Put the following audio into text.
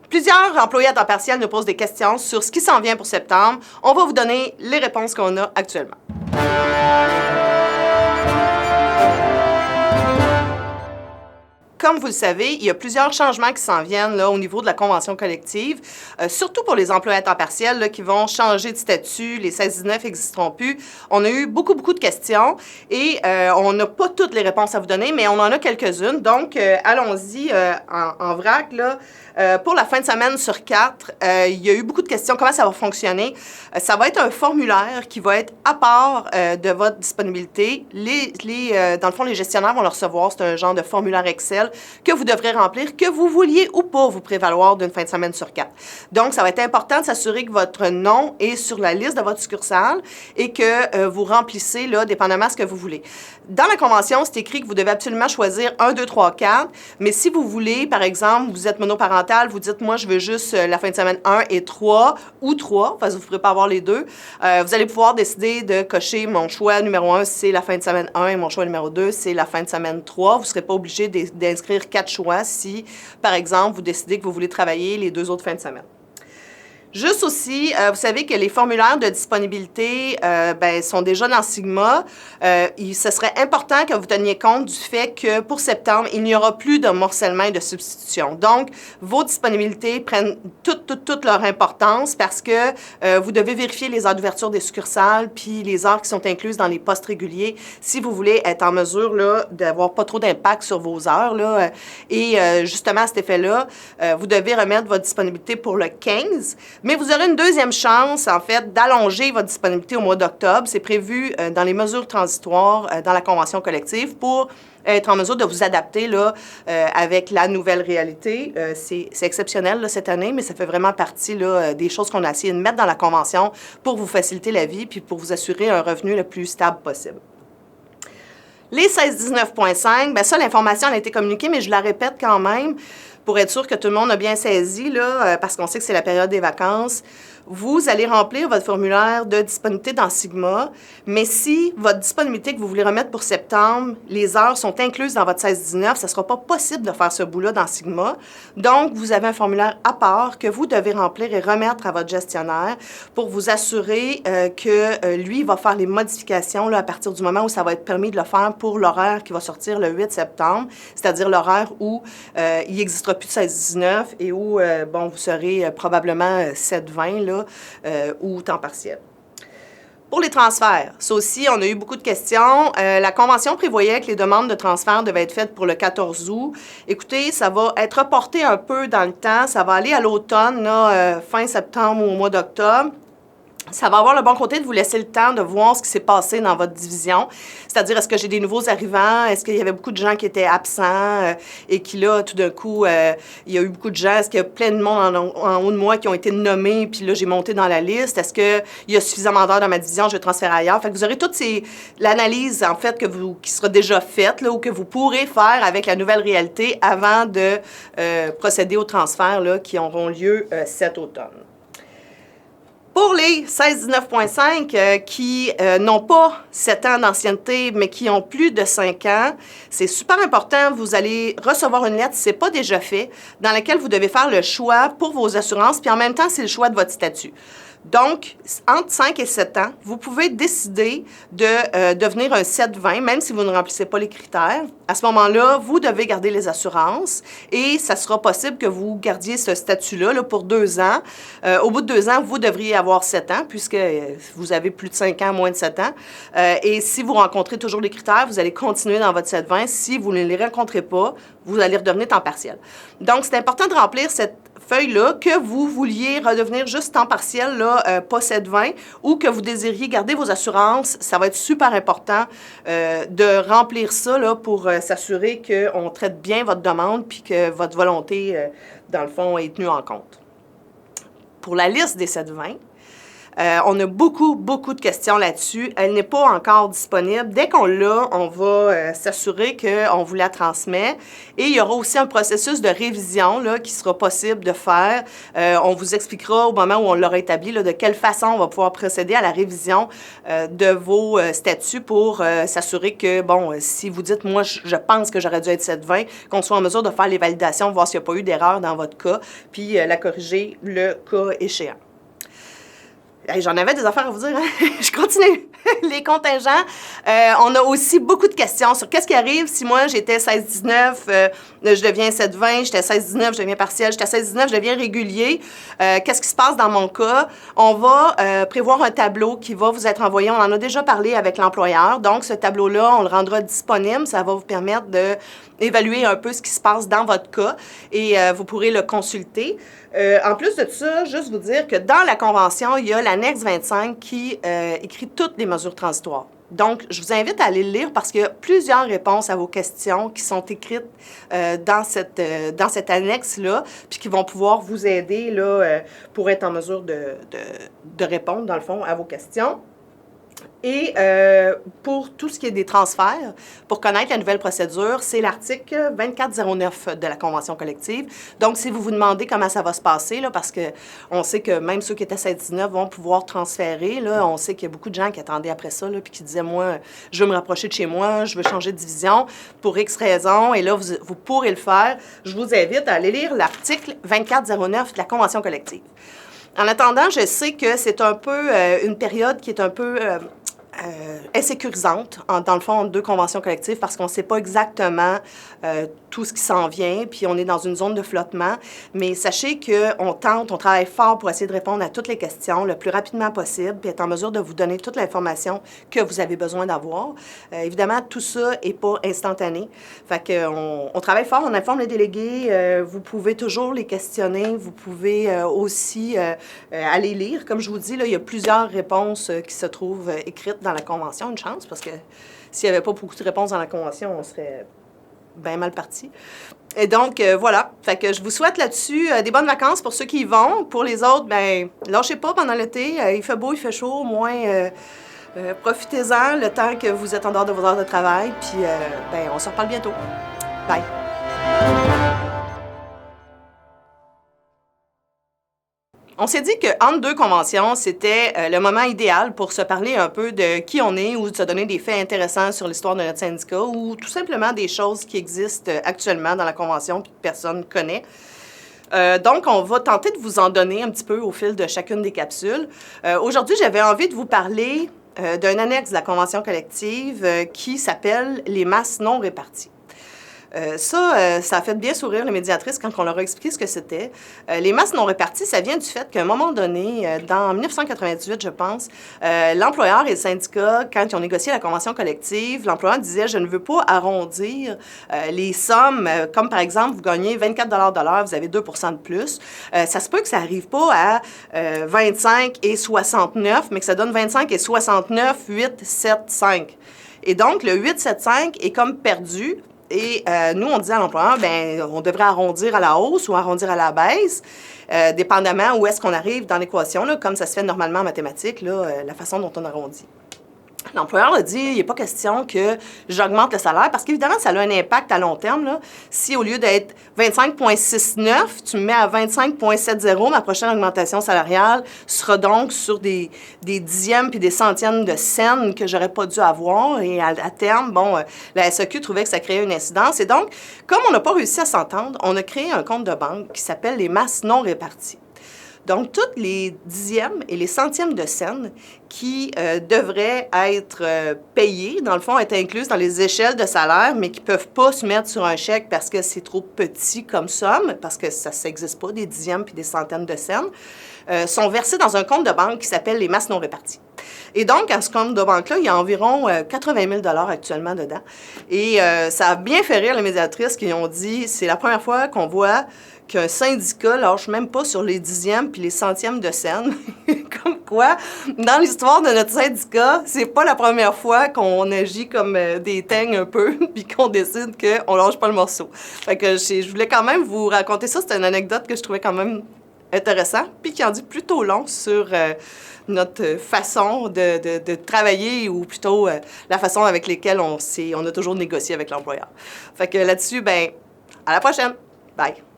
Plusieurs employés à temps partiel nous posent des questions sur ce qui s'en vient pour septembre. On va vous donner les réponses qu'on a actuellement. Comme vous le savez, il y a plusieurs changements qui s'en viennent là, au niveau de la convention collective, surtout pour les employés à temps partiel là, qui vont changer de statut. Les 16-19 n'existeront plus. On a eu beaucoup de questions et on n'a pas toutes les réponses à vous donner, mais on en a quelques-unes. Donc, allons-y en vrac. Là. Pour la fin de semaine sur 4, il y a eu beaucoup de questions. Comment ça va fonctionner? Ça va être un formulaire qui va être à part de votre disponibilité. Dans le fond, les gestionnaires vont le recevoir. C'est un genre de formulaire Excel que vous devrez remplir, que vous vouliez ou pas vous prévaloir d'une fin de semaine sur 4. Donc, ça va être important de s'assurer que votre nom est sur la liste de votre succursale et que vous remplissez, là, dépendamment de ce que vous voulez. Dans la convention, c'est écrit que vous devez absolument choisir 1, 2, 3, 4, mais si vous voulez, par exemple, vous êtes monoparental, vous dites, moi, je veux juste la fin de semaine 1 et 3 ou 3, parce que vous ne pourrez pas avoir les deux, vous allez pouvoir décider de cocher mon choix numéro 1, c'est la fin de semaine 1 et mon choix numéro 2, c'est la fin de semaine 3. Vous ne serez pas obligé d'inscrire 4 choix si, par exemple, vous décidez que vous voulez travailler les 2 autres fins de semaine. Juste aussi, vous savez que les formulaires de disponibilité sont déjà dans Sigma. Ce serait important que vous teniez compte du fait que pour septembre, il n'y aura plus de morcellement et de substitution. Donc, vos disponibilités prennent toute leur importance parce que vous devez vérifier les heures d'ouverture des succursales puis les heures qui sont incluses dans les postes réguliers si vous voulez être en mesure d'avoir pas trop d'impact sur vos heures. Là, et justement, à cet effet-là, vous devez remettre votre disponibilité pour le 15. Mais vous aurez une deuxième chance, en fait, d'allonger votre disponibilité au mois d'octobre. C'est prévu dans les mesures transitoires dans la convention collective pour être en mesure de vous adapter là, avec la nouvelle réalité. C'est exceptionnel là, cette année, mais ça fait vraiment partie là, des choses qu'on a essayé de mettre dans la convention pour vous faciliter la vie puis pour vous assurer un revenu le plus stable possible. Les 16-19.5, bien ça, l'information a été communiquée, mais je la répète quand même pour être sûr que tout le monde a bien saisi, là, parce qu'on sait que c'est la période des vacances. Vous allez remplir votre formulaire de disponibilité dans Sigma, mais si votre disponibilité que vous voulez remettre pour septembre, les heures sont incluses dans votre 16-19, ça ne sera pas possible de faire ce bout-là dans Sigma. Donc, vous avez un formulaire à part que vous devez remplir et remettre à votre gestionnaire pour vous assurer que lui va faire les modifications là, à partir du moment où ça va être permis de le faire pour l'horaire qui va sortir le 8 septembre, c'est-à-dire l'horaire où il n'existera plus de 16-19 et où vous serez probablement 7-20 là, ou temps partiel. Pour les transferts, ça aussi, on a eu beaucoup de questions. La Convention prévoyait que les demandes de transfert devaient être faites pour le 14 août. Écoutez, ça va être reporté un peu dans le temps. Ça va aller à l'automne, fin septembre ou au mois d'octobre. Ça va avoir le bon côté de vous laisser le temps de voir ce qui s'est passé dans votre division. C'est-à-dire, est-ce que j'ai des nouveaux arrivants? Est-ce qu'il y avait beaucoup de gens qui étaient absents et qui, là, tout d'un coup, il y a eu beaucoup de gens? Est-ce qu'il y a plein de monde en haut de moi qui ont été nommés, puis là, j'ai monté dans la liste? Est-ce qu'il y a suffisamment d'heures dans ma division? Je vais transférer ailleurs. Fait que vous aurez toute l'analyse, en fait, qui sera déjà faite, là, ou que vous pourrez faire avec la nouvelle réalité avant de procéder aux transferts là, qui auront lieu cet automne. Pour les 16-19.5 qui n'ont pas 7 ans d'ancienneté, mais qui ont plus de 5 ans, c'est super important. Vous allez recevoir une lettre, si ce n'est pas déjà fait, dans laquelle vous devez faire le choix pour vos assurances, puis en même temps, c'est le choix de votre statut. Donc, entre 5 et 7 ans, vous pouvez décider de devenir un 7-20, même si vous ne remplissez pas les critères. À ce moment-là, vous devez garder les assurances et ça sera possible que vous gardiez ce statut-là là, pour 2 ans. Au bout de 2 ans, vous devriez avoir 7 ans puisque vous avez plus de 5 ans, moins de 7 ans. Et si vous rencontrez toujours les critères, vous allez continuer dans votre 7-20. Si vous ne les rencontrez pas, vous allez redevenir temps partiel. Donc, c'est important de remplir cette feuille-là, que vous vouliez redevenir juste temps partiel, là, pas 7-20, ou que vous désiriez garder vos assurances, ça va être super important de remplir ça là, pour s'assurer qu'on traite bien votre demande puis que votre volonté, dans le fond, est tenue en compte. Pour la liste des 7-20, On a beaucoup, beaucoup de questions là-dessus. Elle n'est pas encore disponible. Dès qu'on l'a, on va s'assurer qu'on vous la transmet. Et il y aura aussi un processus de révision là, qui sera possible de faire. On vous expliquera au moment où on l'aura établi là, de quelle façon on va pouvoir procéder à la révision de vos statuts pour s'assurer que, bon, si vous dites, moi, je pense que j'aurais dû être 720, qu'on soit en mesure de faire les validations, voir s'il n'y a pas eu d'erreur dans votre cas, puis la corriger le cas échéant. Hey, j'en avais des affaires à vous dire, hein? Je continue. Les contingents, on a aussi beaucoup de questions sur qu'est-ce qui arrive si moi, j'étais 16-19, je deviens 7-20, j'étais 16-19, je deviens partiel, j'étais 16-19, je deviens régulier. Qu'est-ce qui se passe dans mon cas? On va prévoir un tableau qui va vous être envoyé. On en a déjà parlé avec l'employeur. Donc, ce tableau-là, on le rendra disponible. Ça va vous permettre d'évaluer un peu ce qui se passe dans votre cas et vous pourrez le consulter. En plus de ça, juste vous dire que dans la Convention, il y a l'annexe 25 qui écrit toutes les mesures transitoires. Donc, je vous invite à aller le lire parce qu'il y a plusieurs réponses à vos questions qui sont écrites dans cette annexe-là, puis qui vont pouvoir vous aider là, pour être en mesure de répondre, dans le fond, à vos questions. Et pour tout ce qui est des transferts, pour connaître la nouvelle procédure, c'est l'article 2409 de la Convention collective. Donc, si vous vous demandez comment ça va se passer, là, parce qu'on sait que même ceux qui étaient 719 vont pouvoir transférer, là, on sait qu'il y a beaucoup de gens qui attendaient après ça, là, puis qui disaient, moi, je veux me rapprocher de chez moi, je veux changer de division pour X raisons, et là, vous pourrez le faire. Je vous invite à aller lire l'article 2409 de la Convention collective. En attendant, je sais que c'est un peu une période qui est un peu insécurisante, dans le fond, entre deux conventions collectives, parce qu'on ne sait pas exactement tout ce qui s'en vient, puis on est dans une zone de flottement. Mais sachez qu'on on travaille fort pour essayer de répondre à toutes les questions le plus rapidement possible, puis être en mesure de vous donner toute l'information que vous avez besoin d'avoir. Évidemment, tout ça n'est pas instantané. Fait qu'on travaille fort, on informe les délégués, vous pouvez toujours les questionner, vous pouvez aussi aller lire. Comme je vous dis, là, il y a plusieurs réponses qui se trouvent écrites dans la Convention, une chance, parce que s'il n'y avait pas beaucoup de réponses dans la Convention, on serait bien mal parti. Et donc, voilà. Fait que je vous souhaite là-dessus des bonnes vacances pour ceux qui y vont. Pour les autres, ben lâchez pas pendant l'été. Il fait beau, il fait chaud, au moins profitez-en le temps que vous êtes en dehors de vos heures de travail. Puis, ben on se reparle bientôt. Bye. On s'est dit qu'entre deux conventions, c'était le moment idéal pour se parler un peu de qui on est ou de se donner des faits intéressants sur l'histoire de notre syndicat ou tout simplement des choses qui existent actuellement dans la convention et que personne ne connaît. Donc, on va tenter de vous en donner un petit peu au fil de chacune des capsules. Aujourd'hui, j'avais envie de vous parler d'un annexe de la convention collective qui s'appelle « Les masses non réparties ». Ça a fait bien sourire les médiatrices quand on leur a expliqué ce que c'était. Les masses non réparties, ça vient du fait qu'à un moment donné, dans 1998, je pense, l'employeur et le syndicat, quand ils ont négocié la convention collective, l'employeur disait « Je ne veux pas arrondir les sommes, comme par exemple, vous gagnez 24 de l'heure, vous avez 2 de plus. Ça se peut que ça n'arrive pas à 25 et 69, mais que ça donne 25 et 69, 8, 7, 5. Et donc, le 8, 7, 5 est comme perdu. Et nous, on disait à l'employeur, bien, on devrait arrondir à la hausse ou arrondir à la baisse, dépendamment où est-ce qu'on arrive dans l'équation, là, comme ça se fait normalement en mathématiques, là, la façon dont on arrondit. L'employeur a dit, il n'est pas question que j'augmente le salaire, parce qu'évidemment, ça a un impact à long terme. Là. Si au lieu d'être 25,69, tu me mets à 25,70, ma prochaine augmentation salariale sera donc sur des dixièmes puis des centièmes de cents que j'aurais pas dû avoir. Et à terme, bon, la SAQ trouvait que ça créait une incidence. Et donc, comme on n'a pas réussi à s'entendre, on a créé un compte de banque qui s'appelle les masses non réparties. Donc, toutes les dixièmes et les centièmes de scène qui devraient être payés, dans le fond, être incluses dans les échelles de salaire, mais qui ne peuvent pas se mettre sur un chèque parce que c'est trop petit comme somme, parce que ça n'existe pas, des dixièmes puis des centaines de scènes, sont versés dans un compte de banque qui s'appelle les masses non réparties. Et donc, à ce compte de banque-là, il y a environ 80 000 $ actuellement dedans. Et ça a bien fait rire les médiatrices qui ont dit, c'est la première fois qu'on voit qu'un syndicat lâche même pas sur les dixièmes puis les centièmes de scène. Comme quoi, dans l'histoire de notre syndicat, c'est pas la première fois qu'on agit comme des teignes un peu puis qu'on décide qu'on lâche pas le morceau. Fait que je voulais quand même vous raconter ça. C'était une anecdote que je trouvais quand même intéressant, puis qui en dit plutôt long sur notre façon de travailler ou plutôt la façon avec laquelle on a toujours négocié avec l'employeur. Fait que là-dessus, ben, à la prochaine! Bye!